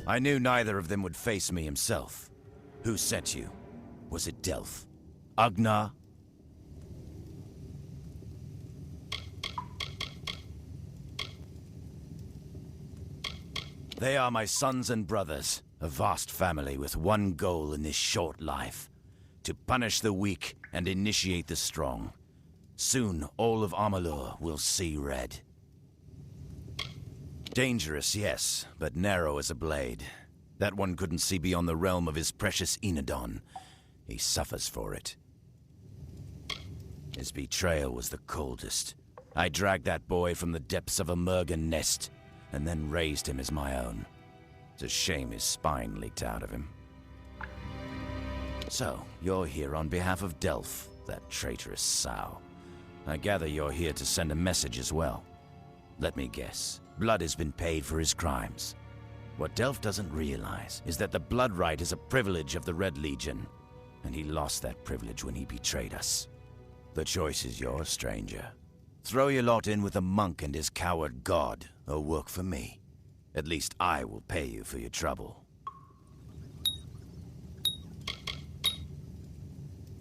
I knew neither of them would face me himself. Who sent you? Was it Delph? Agnar? They are my sons and brothers, a vast family with one goal in this short life: to punish the weak and initiate the strong. Soon, all of Amalur will see red. Dangerous, yes, but narrow as a blade. That one couldn't see beyond the realm of his precious Enodon. He suffers for it. His betrayal was the coldest. I dragged that boy from the depths of a Mergen nest, and then raised him as my own. It's a shame his spine leaked out of him. So, you're here on behalf of Delph, that traitorous sow. I gather you're here to send a message as well. Let me guess. Blood has been paid for his crimes. What Delph doesn't realize is that the blood right is a privilege of the Red Legion, and he lost that privilege when he betrayed us. The choice is yours, stranger. Throw your lot in with the monk and his coward god, or work for me. At least I will pay you for your trouble.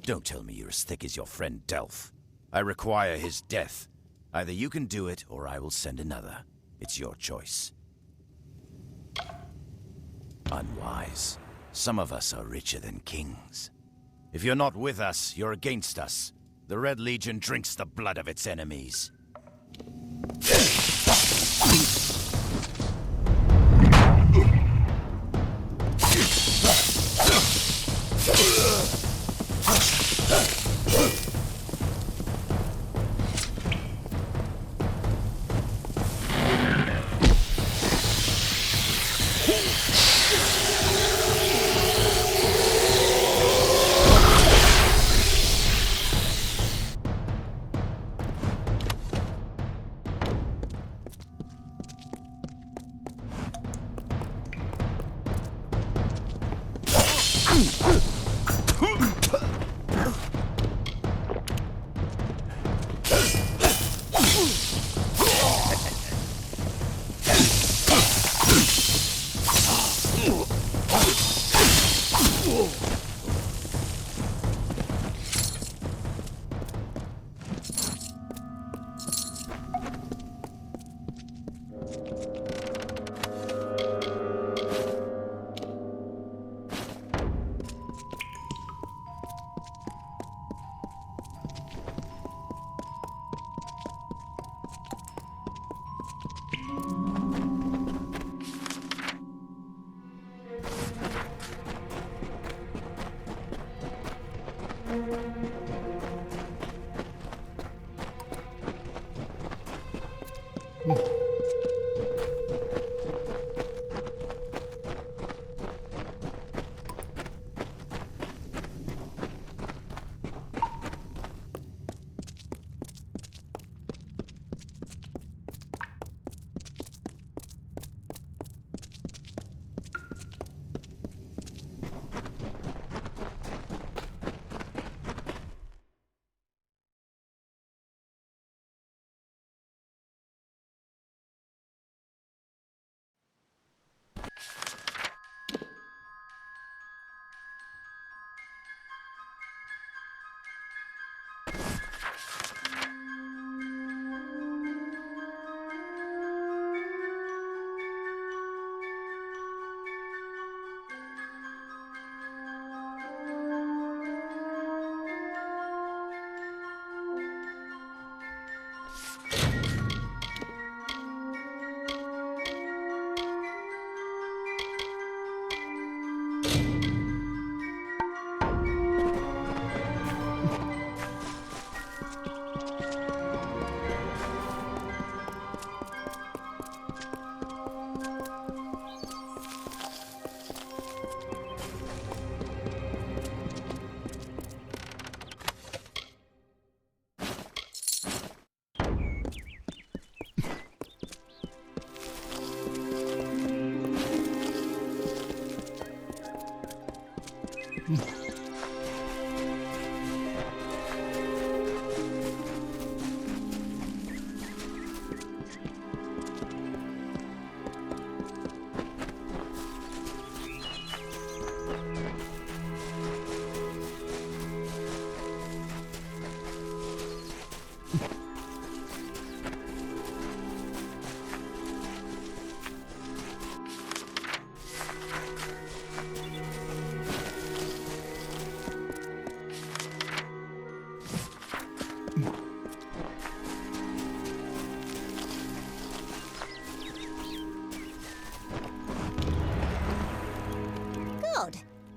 Don't tell me you're as thick as your friend Delph. I require his death. Either you can do it, or I will send another. It's your choice. Unwise. Some of us are richer than kings. If you're not with us, you're against us. The Red Legion drinks the blood of its enemies.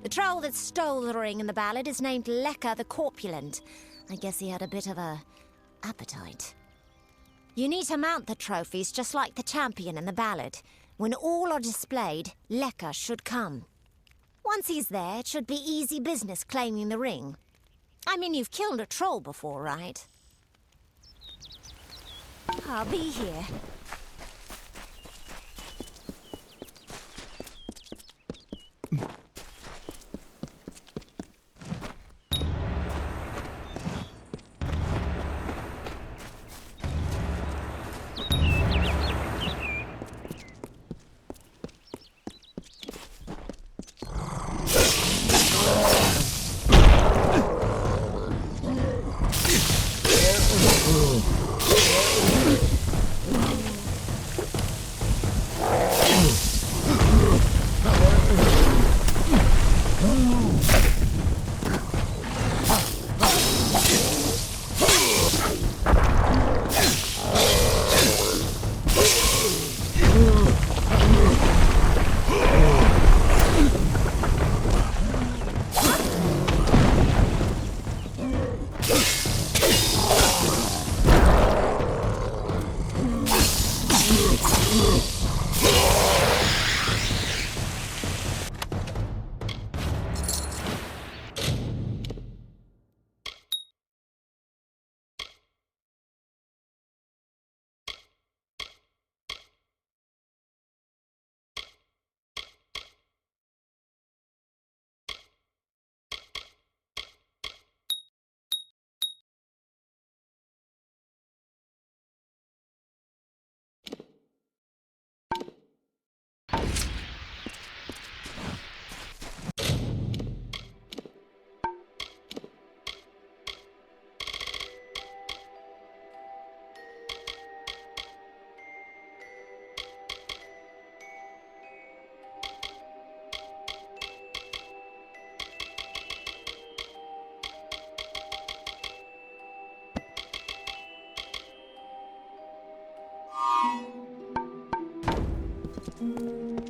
The troll that stole the ring in the ballad is named Lecker the Corpulent. I guess he had a bit of a appetite. You need to mount the trophies just like the champion in the ballad. When all are displayed, Lecker should come. Once he's there, it should be easy business claiming the ring. I mean, you've killed a troll before, right? I'll be here.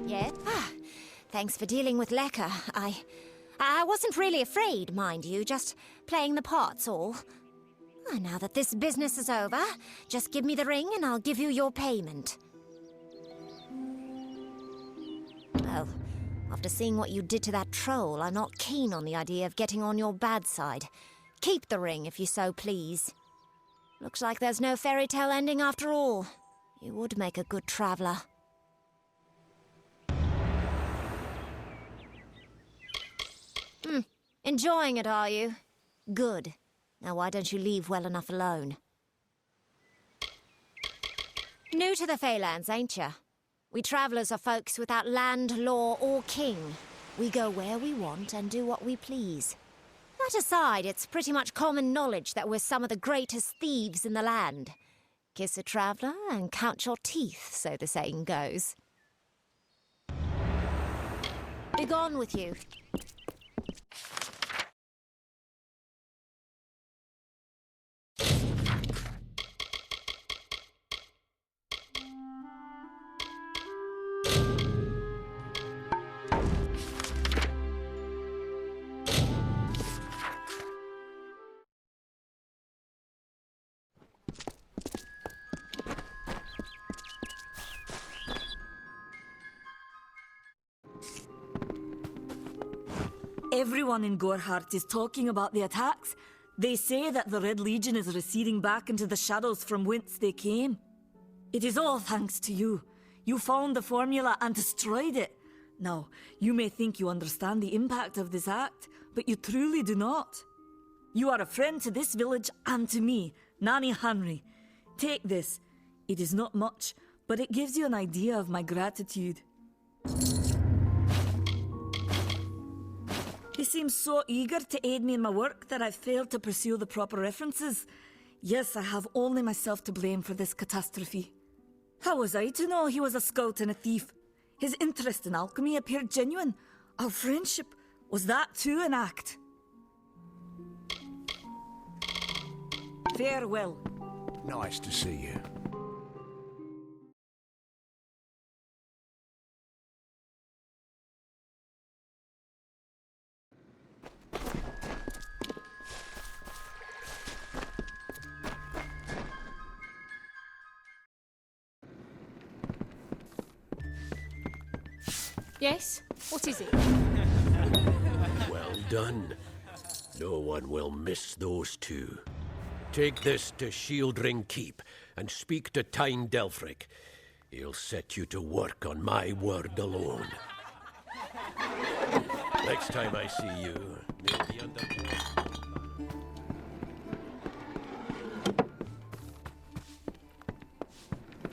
Yeah? Thanks for dealing with Lecker. I wasn't really afraid, mind you, just playing the parts all. Now that this business is over, just give me the ring and I'll give you your payment. Well, after seeing what you did to that troll, I'm not keen on the idea of getting on your bad side. Keep the ring, if you so please. Looks like there's no fairy tale ending after all. You would make a good traveler. Enjoying it, are you? Good. Now why don't you leave well enough alone? New to the Feylands, ain't ya? We travellers are folks without land, law, or king. We go where we want and do what we please. That aside, it's pretty much common knowledge that we're some of the greatest thieves in the land. Kiss a traveller and count your teeth, so the saying goes. Begone with you. Everyone in Gorhart is talking about the attacks. They say that the Red Legion is receding back into the shadows from whence they came. It is all thanks to you. You found the formula and destroyed it. Now, you may think you understand the impact of this act, but you truly do not. You are a friend to this village and to me, Nanny Henry. Take this. It is not much, but it gives you an idea of my gratitude. He seems so eager to aid me in my work that I've failed to pursue the proper references. Yes, I have only myself to blame for this catastrophe. How was I to know he was a scout and a thief? His interest in alchemy appeared genuine. Our friendship, was that too an act? Farewell. Nice to see you. Yes? What is it? Well done. No one will miss those two. Take this to Shieldring Keep and speak to Tyne Delfric. He'll set you to work on my word alone. Next time I see you, near the under...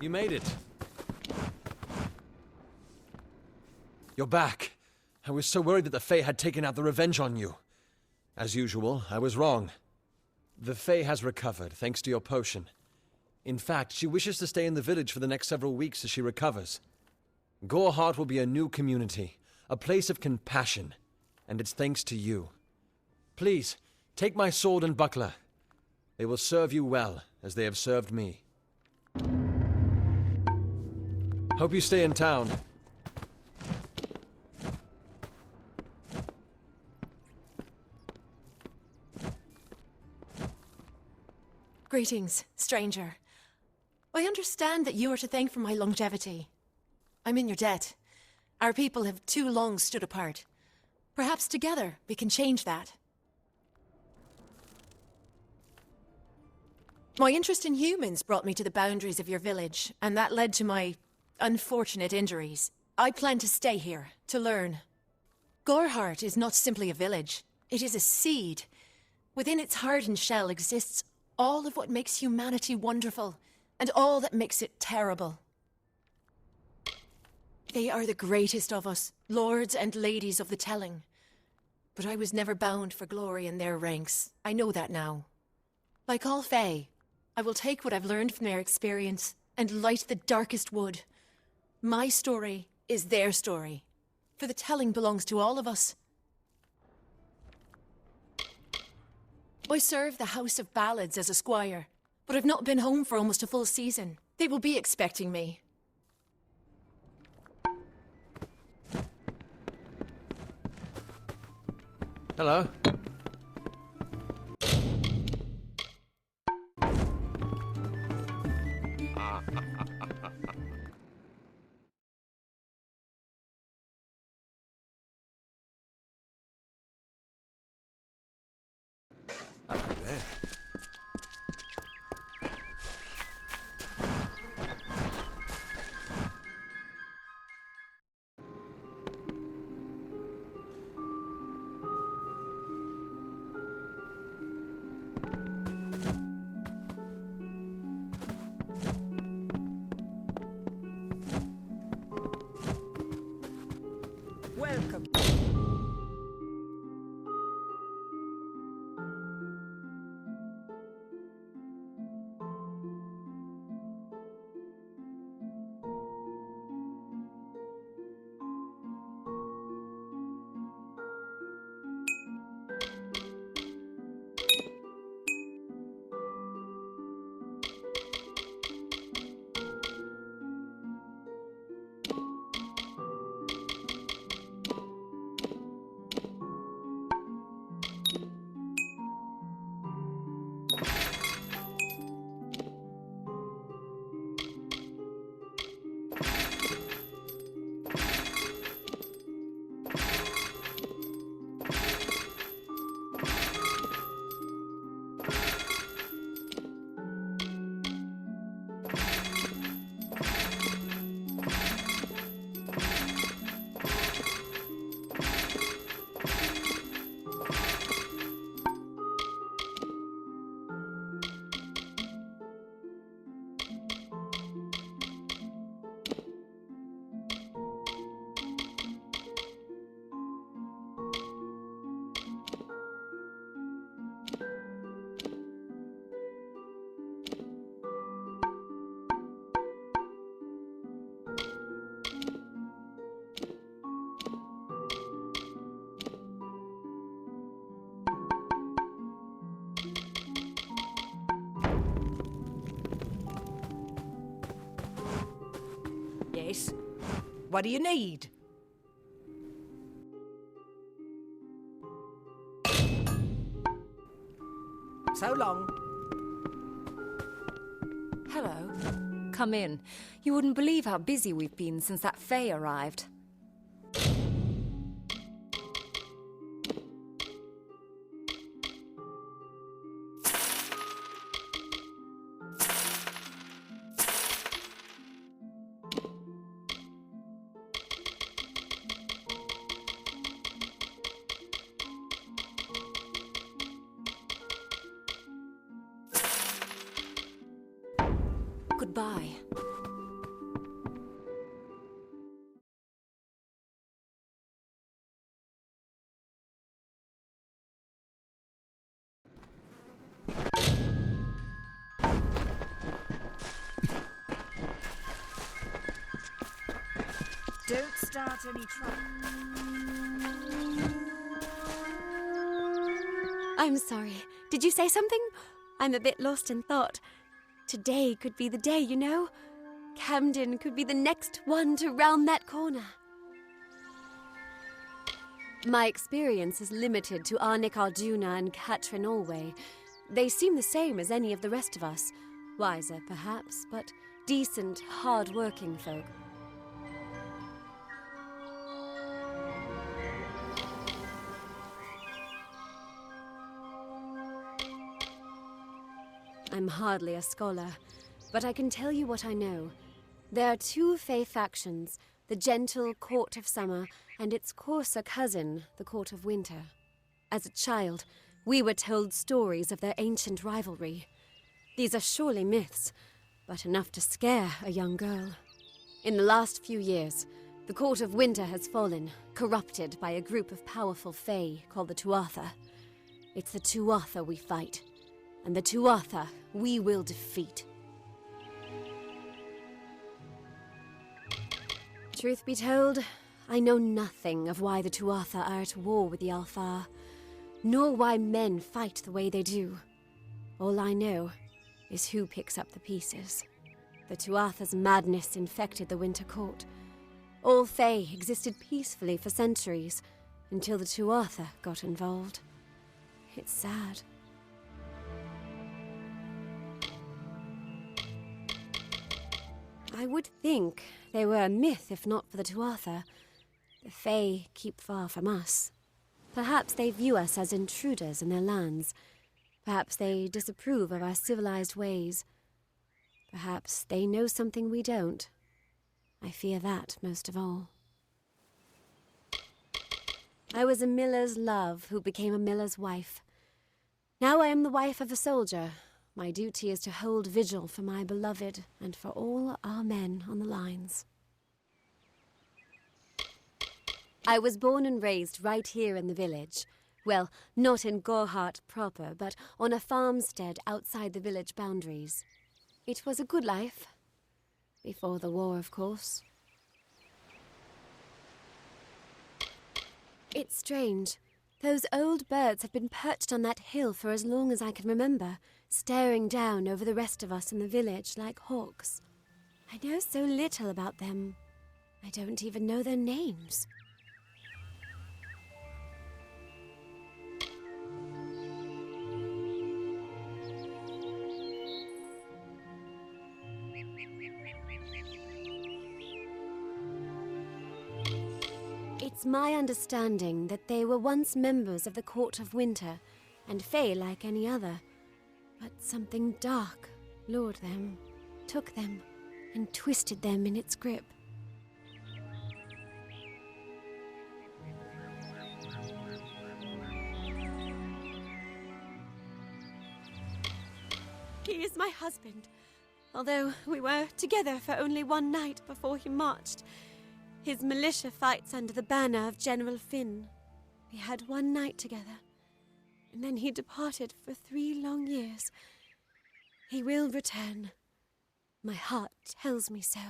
You made it. You're back. I was so worried that the Fae had taken out the revenge on you. As usual, I was wrong. The Fae has recovered, thanks to your potion. In fact, she wishes to stay in the village for the next several weeks as she recovers. Gorhart will be a new community, a place of compassion, and it's thanks to you. Please, take my sword and buckler. They will serve you well, as they have served me. Hope you stay in town. Greetings, stranger. I understand that you are to thank for my longevity. I'm in your debt. Our people have too long stood apart. Perhaps together we can change that. My interest in humans brought me to the boundaries of your village, and that led to my unfortunate injuries. I plan to stay here, to learn. Gorhart is not simply a village. It is a seed. Within its hardened shell exists all of what makes humanity wonderful, and all that makes it terrible. They are the greatest of us, lords and ladies of the telling. But I was never bound for glory in their ranks. I know that now. Like all Fae, I will take what I've learned from their experience and light the darkest wood. My story is their story, for the telling belongs to all of us. I serve the House of Ballads as a squire, but I've not been home for almost a full season. They will be expecting me. Hello. Welcome. Yes. What do you need? So long. Hello. Come in. You wouldn't believe how busy we've been since that Fae arrived. Goodbye. Don't start any trouble. I'm sorry. Did you say something? I'm a bit lost in thought. Today could be the day, you know? Camden could be the next one to round that corner. My experience is limited to Arnik Arjuna and Katrin Allway. They seem the same as any of the rest of us. Wiser, perhaps, but decent, hard-working folk. I'm hardly a scholar, but I can tell you what I know. There are two Fae factions, the gentle Court of Summer and its coarser cousin, the Court of Winter. As a child, we were told stories of their ancient rivalry. These are surely myths, but enough to scare a young girl. In the last few years, the Court of Winter has fallen, corrupted by a group of powerful Fae called the Tuatha. It's the Tuatha we fight, and the Tuatha we will defeat. Truth be told, I know nothing of why the Tuatha are at war with the Alfar, nor why men fight the way they do. All I know is who picks up the pieces. The Tuatha's madness infected the Winter Court. All Fae existed peacefully for centuries, until the Tuatha got involved. It's sad. I would think they were a myth if not for the Tuatha. The Fae keep far from us. Perhaps they view us as intruders in their lands. Perhaps they disapprove of our civilized ways. Perhaps they know something we don't. I fear that most of all. I was a miller's love who became a miller's wife. Now I am the wife of a soldier. My duty is to hold vigil for my beloved and for all our men on the lines. I was born and raised right here in the village. Well, not in Gorhart proper, but on a farmstead outside the village boundaries. It was a good life. Before the war, of course. It's strange. Those old birds have been perched on that hill for as long as I can remember, staring down over the rest of us in the village like hawks. I know so little about them. I don't even know their names. It's my understanding that they were once members of the Court of Winter, and Fae like any other. But something dark lured them, took them, and twisted them in its grip. He is my husband, although we were together for only one night before he marched. His militia fights under the banner of General Finn. We had one night together, and then he departed for 3 long years. He will return. My heart tells me so.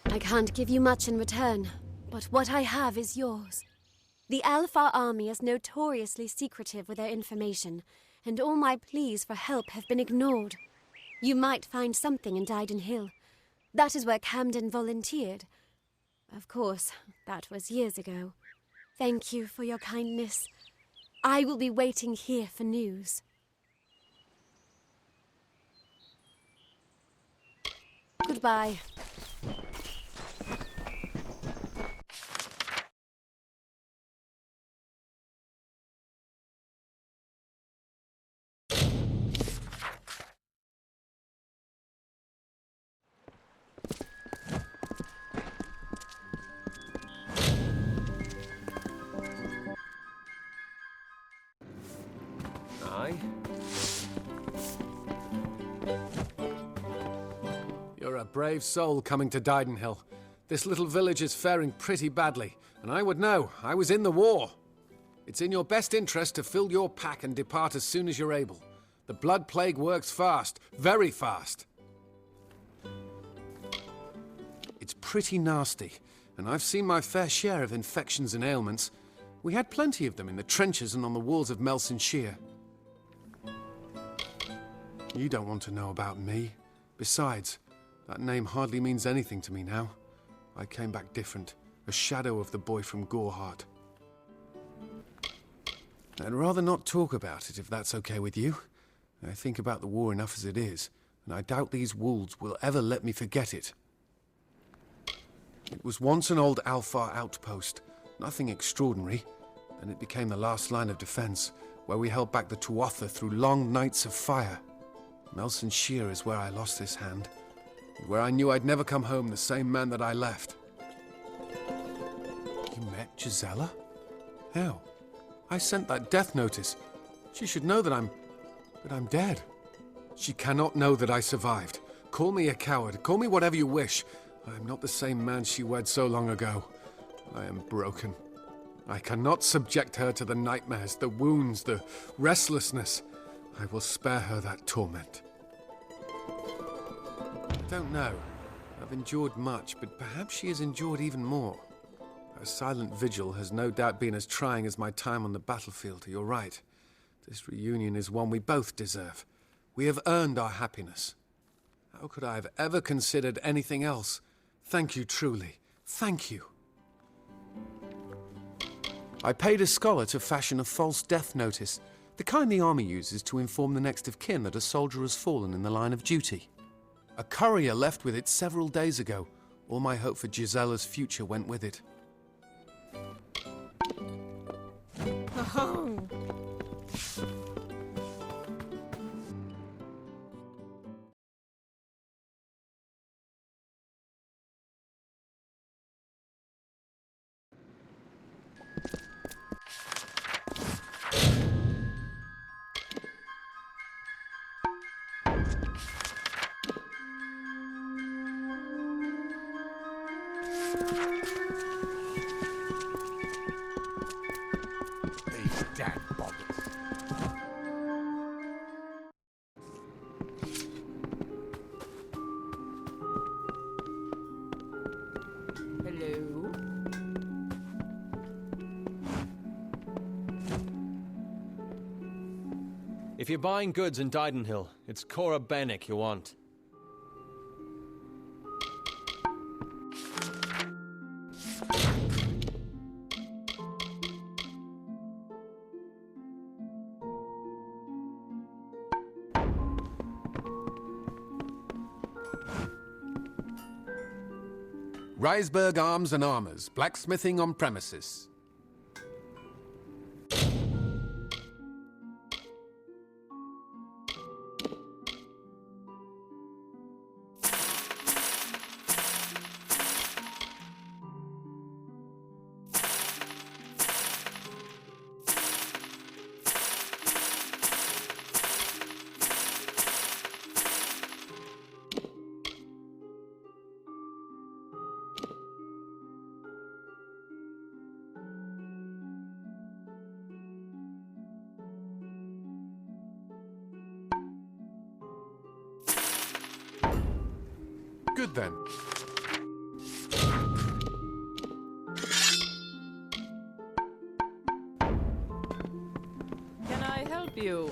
I can't give you much in return, but what I have is yours. The Alfar army is notoriously secretive with their information, and all my pleas for help have been ignored. You might find something in Dyden Hill. That is where Camden volunteered. Of course, that was years ago. Thank you for your kindness. I will be waiting here for news. Goodbye. You're a brave soul coming to Dydenhill. This little village is faring pretty badly, and I would know. I was in the war. It's in your best interest to fill your pack and depart as soon as you're able. The blood plague works fast, very fast. It's pretty nasty, and I've seen my fair share of infections and ailments. We had plenty of them in the trenches and on the walls of Melson Shear. You don't want to know about me. Besides, that name hardly means anything to me now. I came back different, a shadow of the boy from Gorhart. I'd rather not talk about it if that's okay with you. I think about the war enough as it is, and I doubt these wolves will ever let me forget it. It was once an old Alfar outpost, nothing extraordinary. Then it became the last line of defense, where we held back the Tuatha through long nights of fire. Melson Shear is where I lost this hand, and where I knew I'd never come home the same man that I left. You met Gisela? How? I sent that death notice. She should know that I'm dead. She cannot know that I survived. Call me a coward, call me whatever you wish. I am not the same man she wed so long ago. I am broken. I cannot subject her to the nightmares, the wounds, the restlessness. I will spare her that torment. I don't know. I've endured much, but perhaps she has endured even more. Her silent vigil has no doubt been as trying as my time on the battlefield, you're right. This reunion is one we both deserve. We have earned our happiness. How could I have ever considered anything else? Thank you truly. Thank you. I paid a scholar to fashion a false death notice, the kind the army uses to inform the next of kin that a soldier has fallen in the line of duty. A courier left with it several days ago. All my hope for Gisella's future went with it. These damn boggers. Hello? If you're buying goods in Didenhill, it's Cora Bennick you want. Reisberg Arms and Armours, blacksmithing on premises. Good then. Can I help you?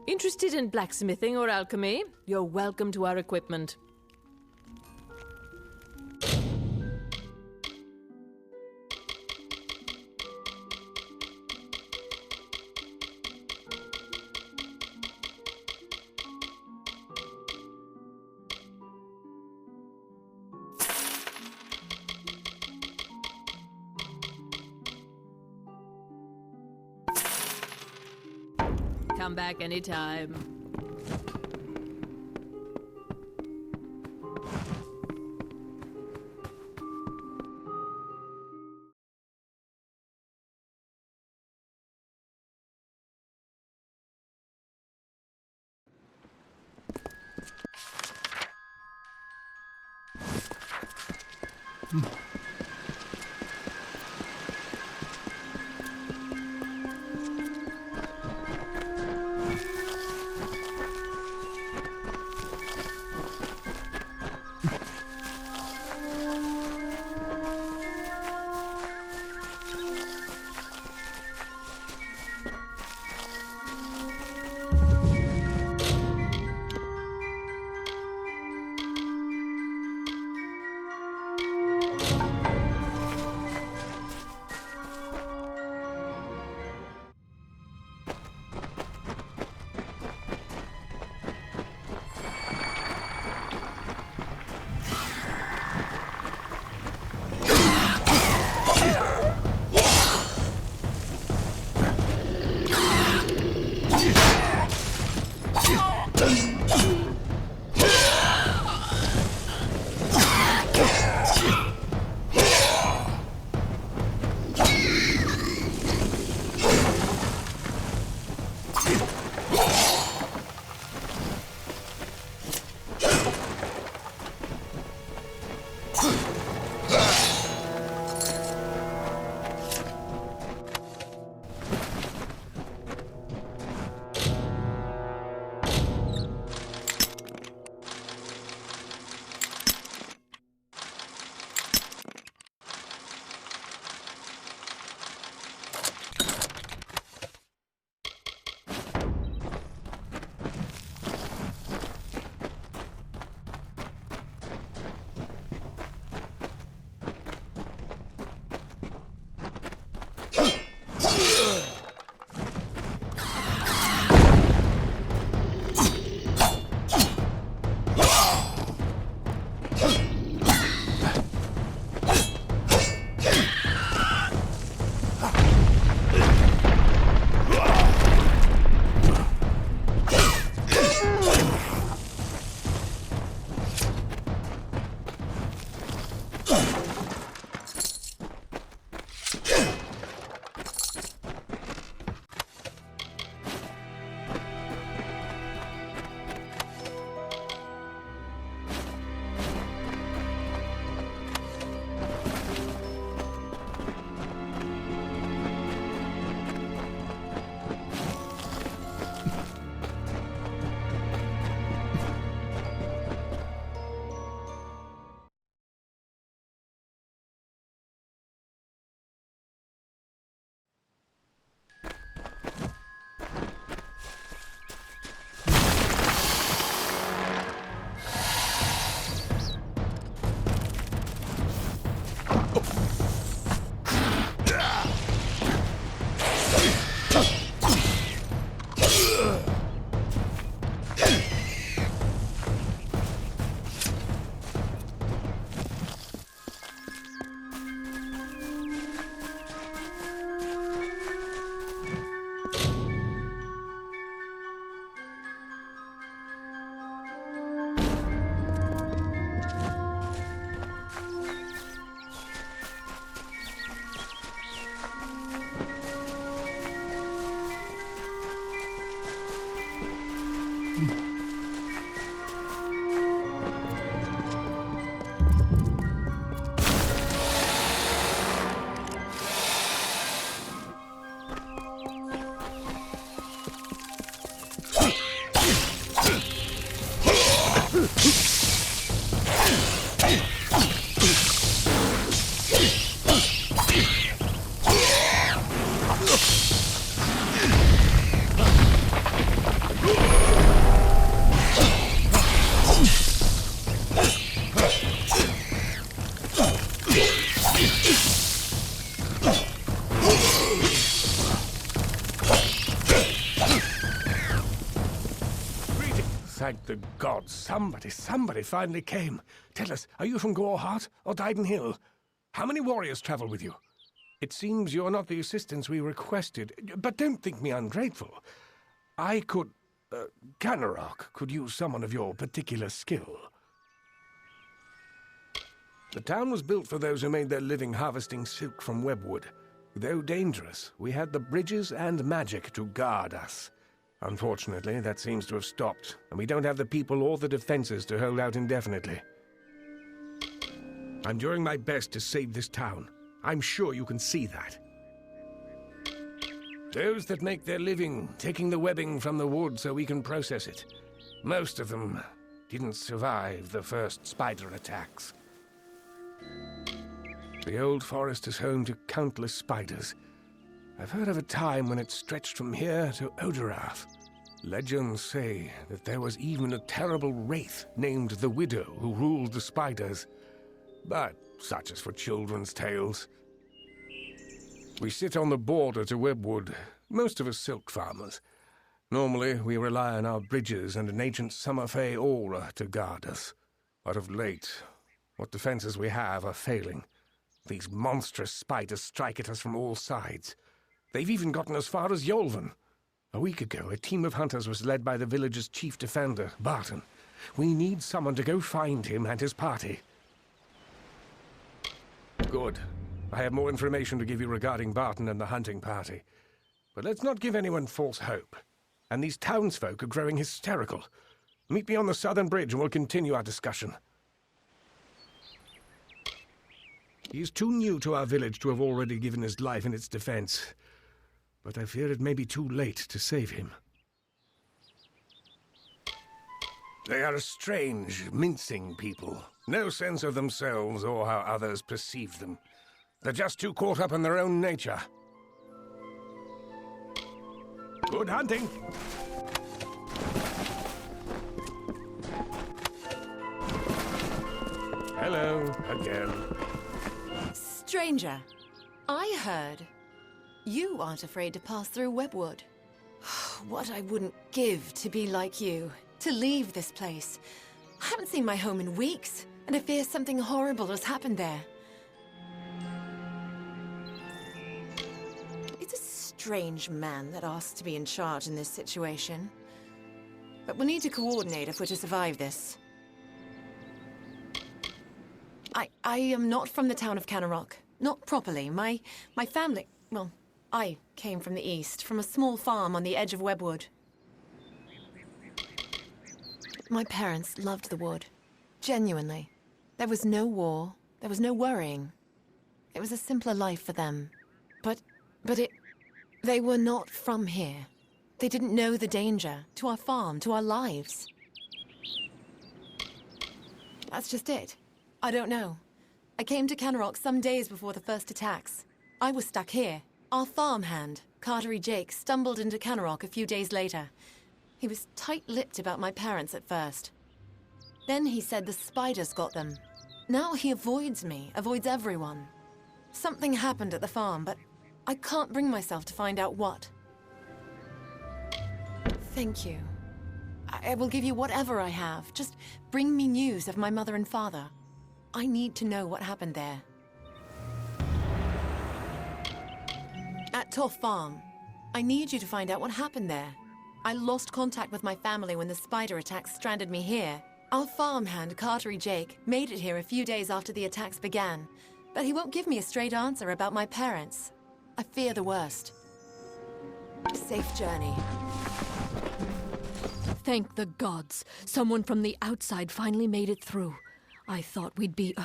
Interested in blacksmithing or alchemy? You're welcome to our equipment. Come back anytime. Thank the gods, somebody finally came. Tell us, are you from Gorehart or Dyden Hill? How many warriors travel with you? It seems you're not the assistance we requested, but don't think me ungrateful. Canarok could use someone of your particular skill. The town was built for those who made their living harvesting silk from webwood. Though dangerous, we had the bridges and magic to guard us. Unfortunately, that seems to have stopped, and we don't have the people or the defenses to hold out indefinitely. I'm doing my best to save this town. I'm sure you can see that. Those that make their living taking the webbing from the wood so we can process it. Most of them didn't survive the first spider attacks. The old forest is home to countless spiders. I've heard of a time when it stretched from here to Oderath. Legends say that there was even a terrible wraith named the Widow who ruled the spiders. But such is for children's tales. We sit on the border to Webwood, most of us silk farmers. Normally, we rely on our bridges and an ancient summer fae aura to guard us. But of late, what defenses we have are failing. These monstrous spiders strike at us from all sides. They've even gotten as far as Yolvan. A week ago, a team of hunters was led by the village's chief defender, Barton. We need someone to go find him and his party. Good. I have more information to give you regarding Barton and the hunting party. But let's not give anyone false hope. And these townsfolk are growing hysterical. Meet me on the southern bridge and we'll continue our discussion. He's too new to our village to have already given his life in its defense. But I fear it may be too late to save him. They are a strange, mincing people. No sense of themselves or how others perceive them. They're just too caught up in their own nature. Good hunting! Hello, again. Stranger, I heard you aren't afraid to pass through Webwood. What I wouldn't give to be like you, to leave this place. I haven't seen my home in weeks, and I fear something horrible has happened there. It's a strange man that asks to be in charge in this situation. But we'll need to coordinate if we're to survive this. I am not from the town of Canarok. Not properly. My family... Well, I came from the east, from a small farm on the edge of Webwood. My parents loved the wood. Genuinely. There was no war. There was no worrying. It was a simpler life for them. But they were not from here. They didn't know the danger to our farm, to our lives. That's just it. I don't know. I came to Canarok some days before the first attacks. I was stuck here. Our farmhand, Cartery Jake, stumbled into Canarok a few days later. He was tight-lipped about my parents at first. Then he said the spiders got them. Now he avoids me, avoids everyone. Something happened at the farm, but I can't bring myself to find out what. Thank you. I will give you whatever I have. Just bring me news of my mother and father. I need to know what happened there. At Toff Farm. I need you to find out what happened there. I lost contact with my family when the spider attacks stranded me here. Our farmhand, Cartery Jake, made it here a few days after the attacks began, but he won't give me a straight answer about my parents. I fear the worst. Safe journey. Thank the gods. Someone from the outside finally made it through. I thought we'd be...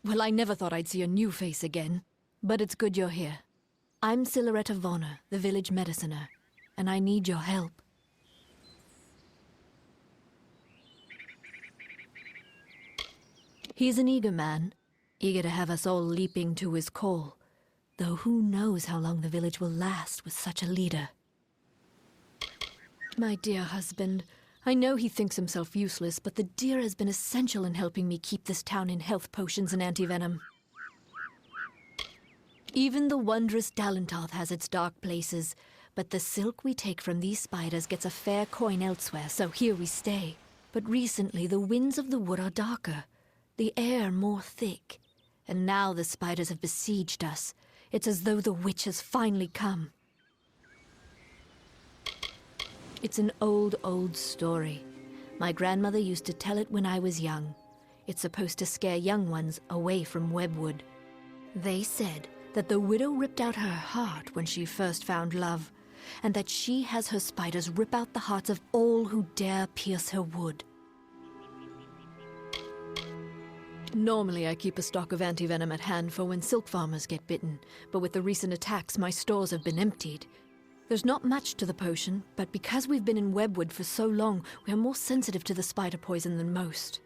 well, I never thought I'd see a new face again. But it's good you're here. I'm Siluretta Vonner, the village mediciner, and I need your help. He's an eager man, eager to have us all leaping to his call. Though who knows how long the village will last with such a leader. My dear husband, I know he thinks himself useless, but the deer has been essential in helping me keep this town in health potions and antivenom. Even the wondrous Dalentarth has its dark places, but the silk we take from these spiders gets a fair coin elsewhere, so here we stay. But recently the winds of the wood are darker, the air more thick, and now the spiders have besieged us. It's as though the witch has finally come. It's an old story. My grandmother used to tell it when I was young. It's supposed to scare young ones away from Webwood. They said that the widow ripped out her heart when she first found love, and that she has her spiders rip out the hearts of all who dare pierce her wood. Normally I keep a stock of antivenom at hand for when silk farmers get bitten, but with the recent attacks my stores have been emptied. There's not much to the potion, but because we've been in Webwood for so long, we are more sensitive to the spider poison than most.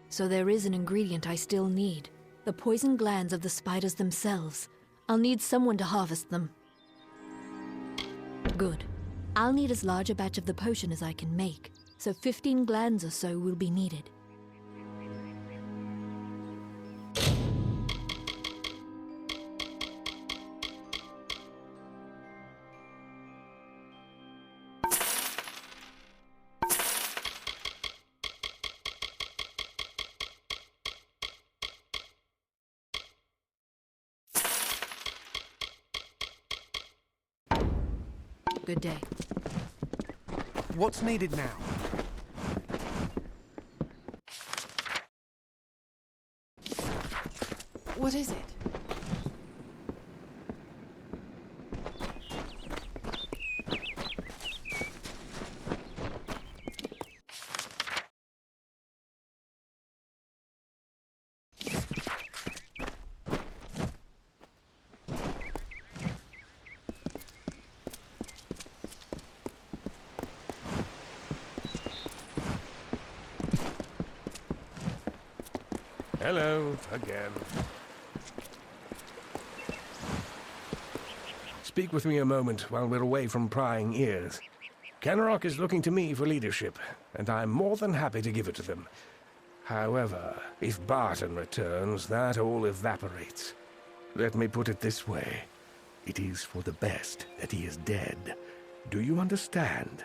So there is an ingredient I still need, the poison glands of the spiders themselves. I'll need someone to harvest them. Good. I'll need as large a batch of the potion as I can make, so 15 glands or so will be needed. Good day. What's needed now? What is it? Hello, again. Speak with me a moment while we're away from prying ears. Kenrock is looking to me for leadership, and I'm more than happy to give it to them. However, if Barton returns, that all evaporates. Let me put it this way. It is for the best that he is dead. Do you understand?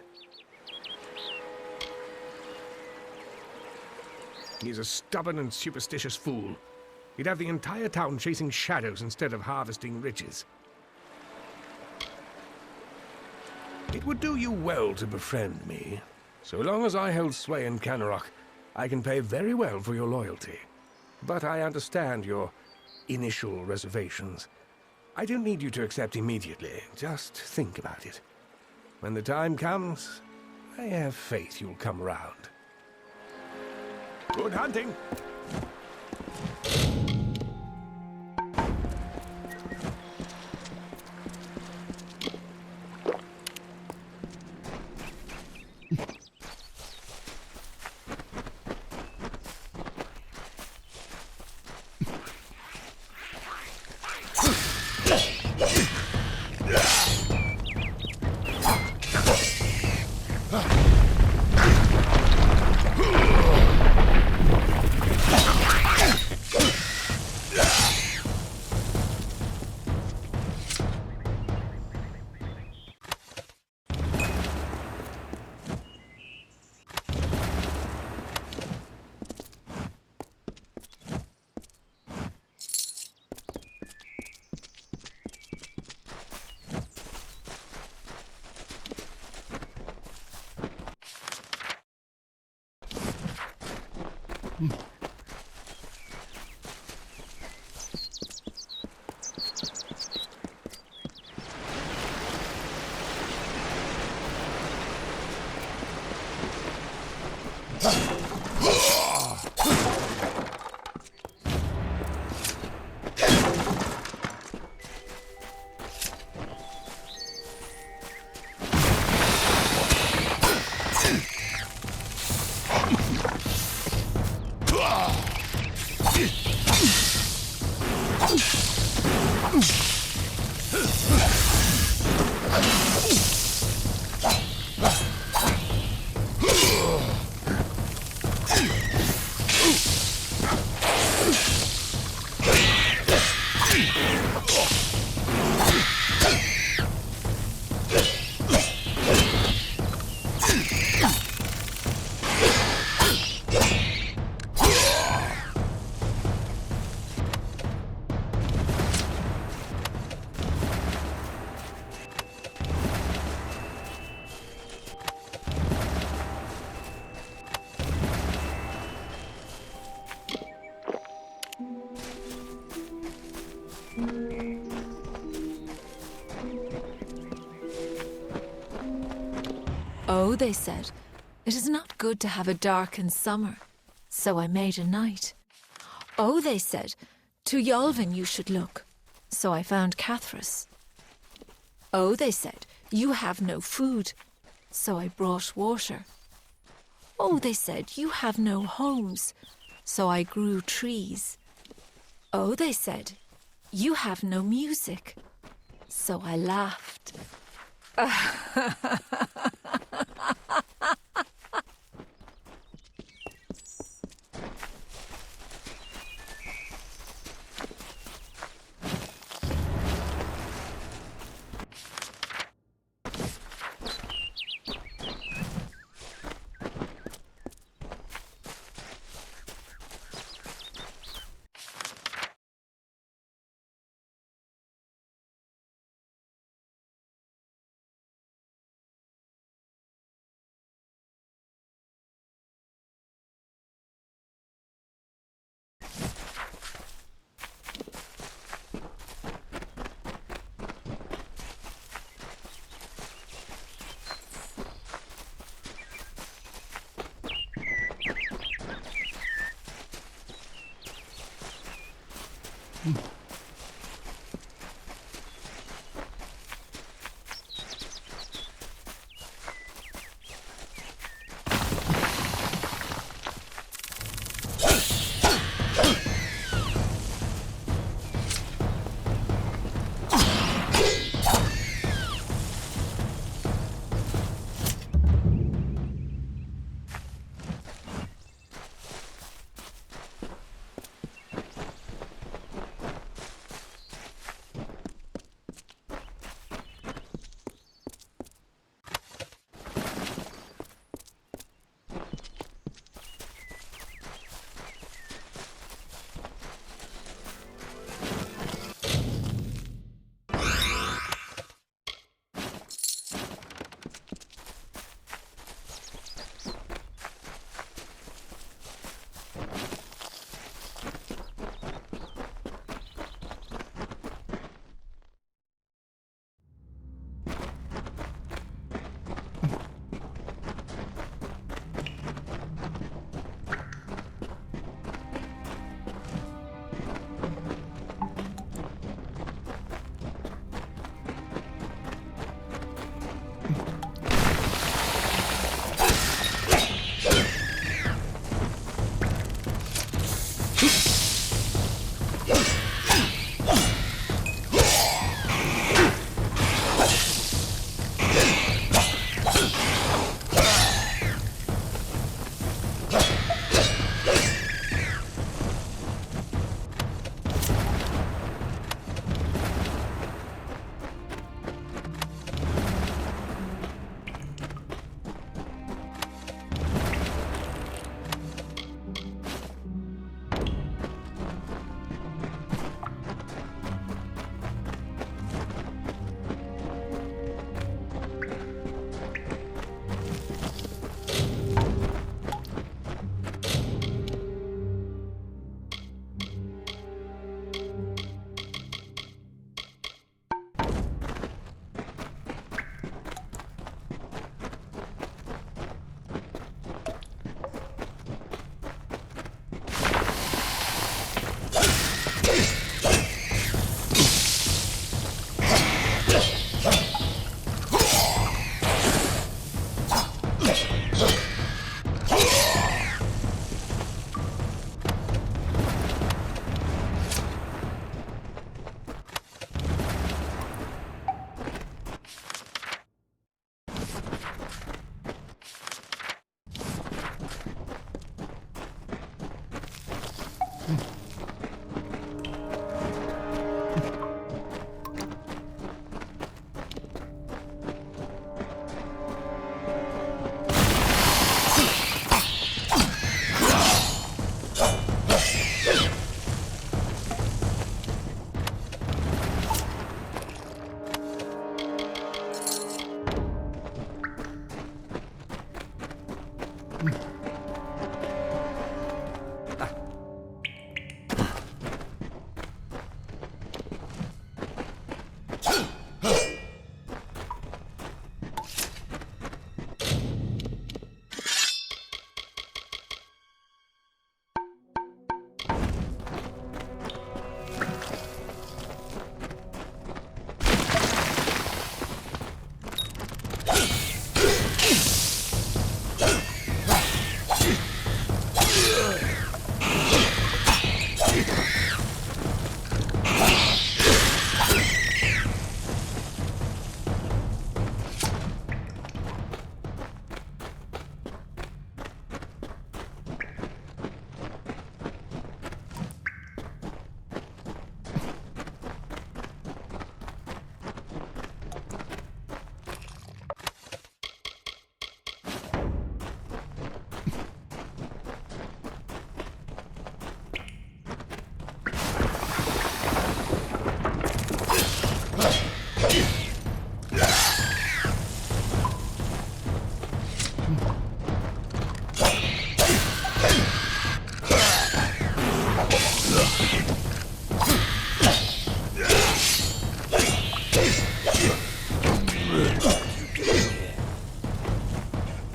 He's a stubborn and superstitious fool. He'd have the entire town chasing shadows instead of harvesting riches. It would do you well to befriend me. So long as I hold sway in Canarok, I can pay very well for your loyalty. But I understand your initial reservations. I don't need you to accept immediately. Just think about it. When the time comes, I have faith you'll come around. Good hunting! Oh, they said, it is not good to have a darkened summer, so I made a night. Oh, they said, to Yalvin you should look, so I found Cathras. Oh, they said, you have no food, so I brought water. Oh, they said, you have no homes, so I grew trees. Oh, they said, you have no music, so I laughed.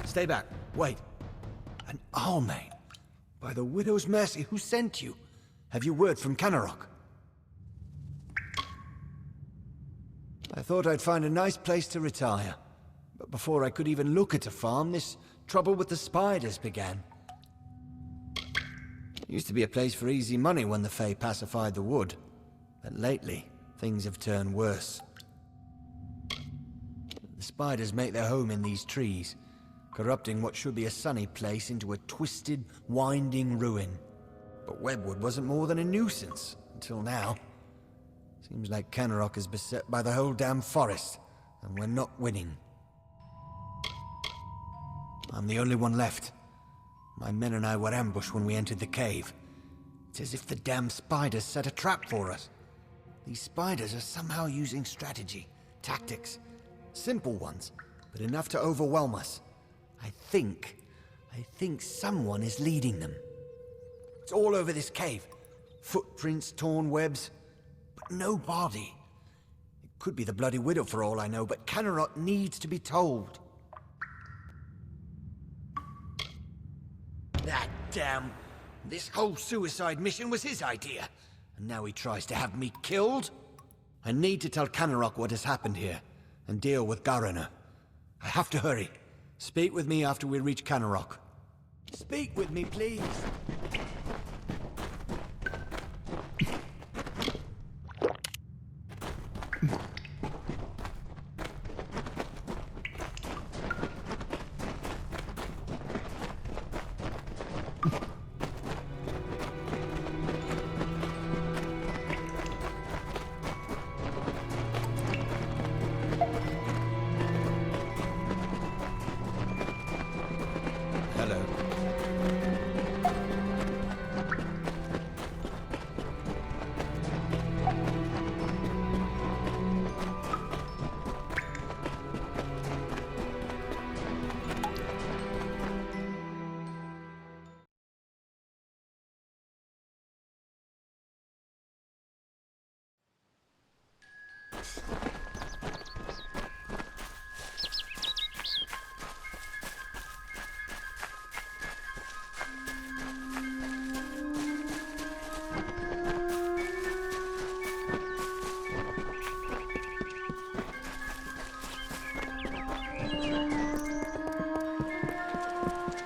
Stay back. Wait. An Almain. By the widow's mercy, who sent you? Have you word from Canarok? I thought I'd find a nice place to retire. But before I could even look at a farm, this trouble with the spiders began. Used to be a place for easy money when the Fae pacified the wood. But lately, things have turned worse. The spiders make their home in these trees, corrupting what should be a sunny place into a twisted, winding ruin. But Webwood wasn't more than a nuisance, until now. Seems like Canarok is beset by the whole damn forest, and we're not winning. I'm the only one left. My men and I were ambushed when we entered the cave. It's as if the damn spiders set a trap for us. These spiders are somehow using strategy, tactics. Simple ones, but enough to overwhelm us. I think someone is leading them. It's all over this cave. Footprints, torn webs, but no body. It could be the Bloody Widow for all I know, but Canarok needs to be told. That damn... This whole suicide mission was his idea. And now he tries to have me killed? I need to tell Canarok what has happened here, and deal with Garana. I have to hurry. Speak with me after we reach Canarok. Speak with me, please.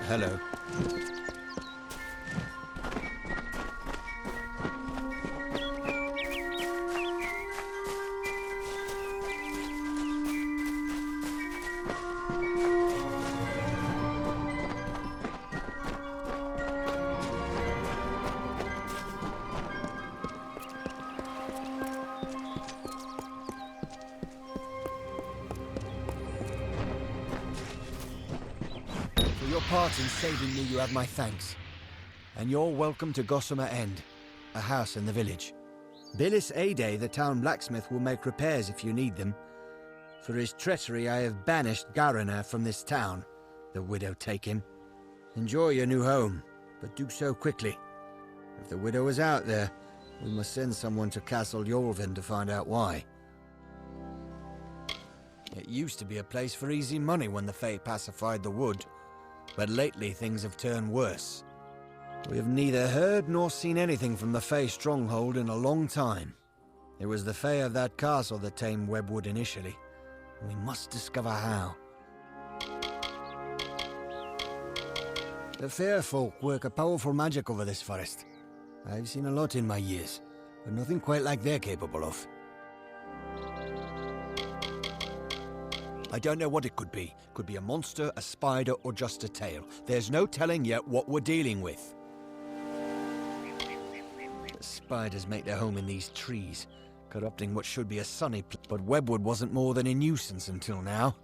Hello. For your part in saving me, you have my thanks. And you're welcome to Gossamer End, a house in the village. Billis Ade, the town blacksmith, will make repairs if you need them. For his treachery, I have banished Garana from this town. The widow take him. Enjoy your new home, but do so quickly. If the widow is out there, we must send someone to Castle Yorvin to find out why. It used to be a place for easy money when the Fae pacified the wood, but lately things have turned worse. We have neither heard nor seen anything from the Fae stronghold in a long time. It was the Fae of that castle that tamed Webwood initially. We must discover how. The fair folk work a powerful magic over this forest. I've seen a lot in my years, but nothing quite like they're capable of. I don't know what it could be. Could be a monster, a spider, or just a tail. There's no telling yet what we're dealing with. The spiders make their home in these trees, corrupting what should be a sunny place. But Webwood wasn't more than a nuisance until now.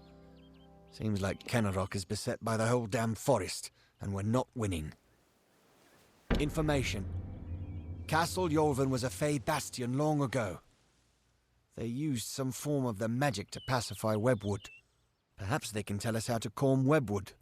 Seems like Kennerock is beset by the whole damn forest, and we're not winning. Information. Castle Yorvin was a Fae bastion long ago. They used some form of the magic to pacify Webwood. Perhaps they can tell us how to calm Webwood.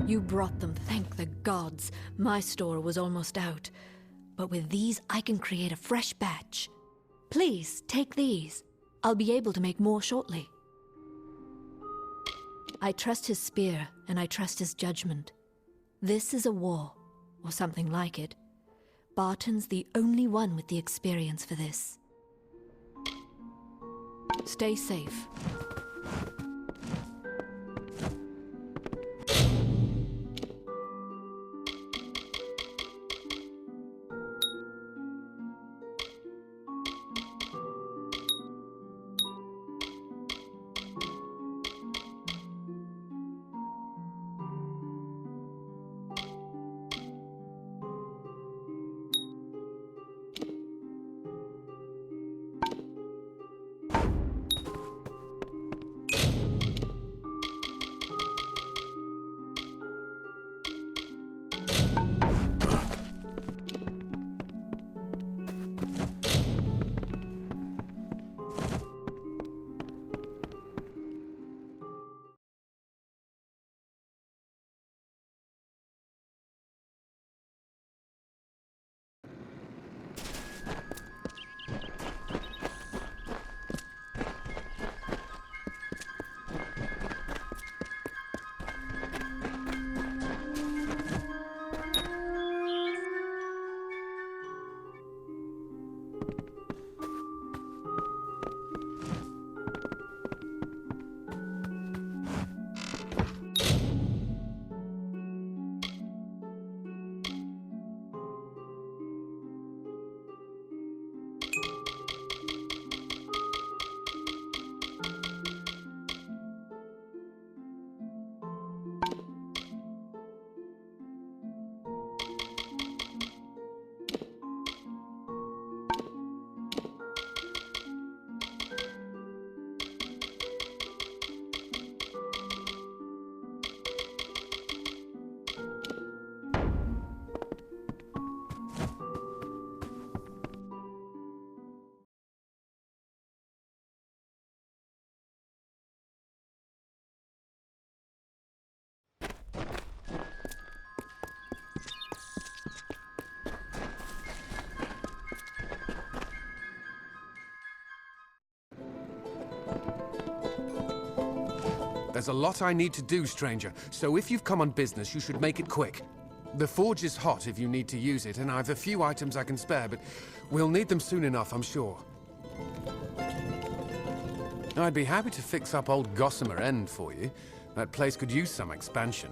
You brought them, thank the gods. My store was almost out. But with these, I can create a fresh batch. Please, take these. I'll be able to make more shortly. I trust his spear, and I trust his judgment. This is a war, or something like it. Barton's the only one with the experience for this. Stay safe. There's a lot I need to do, stranger, so if you've come on business, you should make it quick. The forge is hot if you need to use it, and I've a few items I can spare, but we'll need them soon enough, I'm sure. I'd be happy to fix up old Gossamer End for you. That place could use some expansion.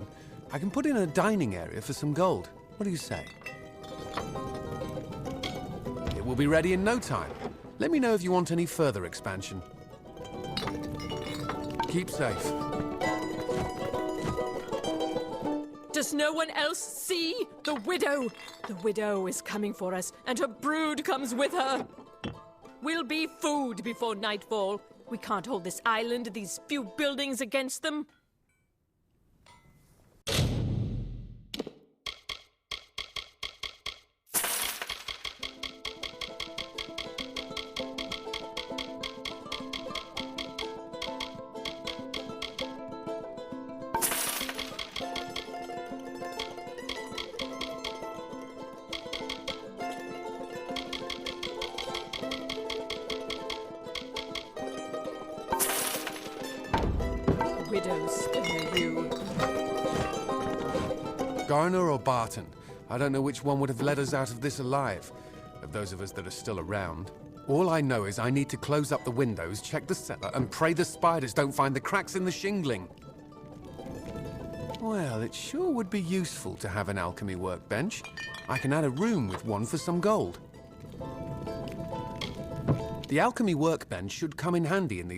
I can put in a dining area for some gold. What do you say? It will be ready in no time. Let me know if you want any further expansion. Keep safe. Does no one else see the widow? The widow is coming for us, and her brood comes with her. We'll be food before nightfall. We can't hold this island, these few buildings against them. Widows, you. Garner or Barton? I don't know which one would have led us out of this alive, of those of us that are still around. All I know is I need to close up the windows, check the cellar, and pray the spiders don't find the cracks in the shingling. Well, it sure would be useful to have an alchemy workbench. I can add a room with one for some gold. The alchemy workbench should come in handy in these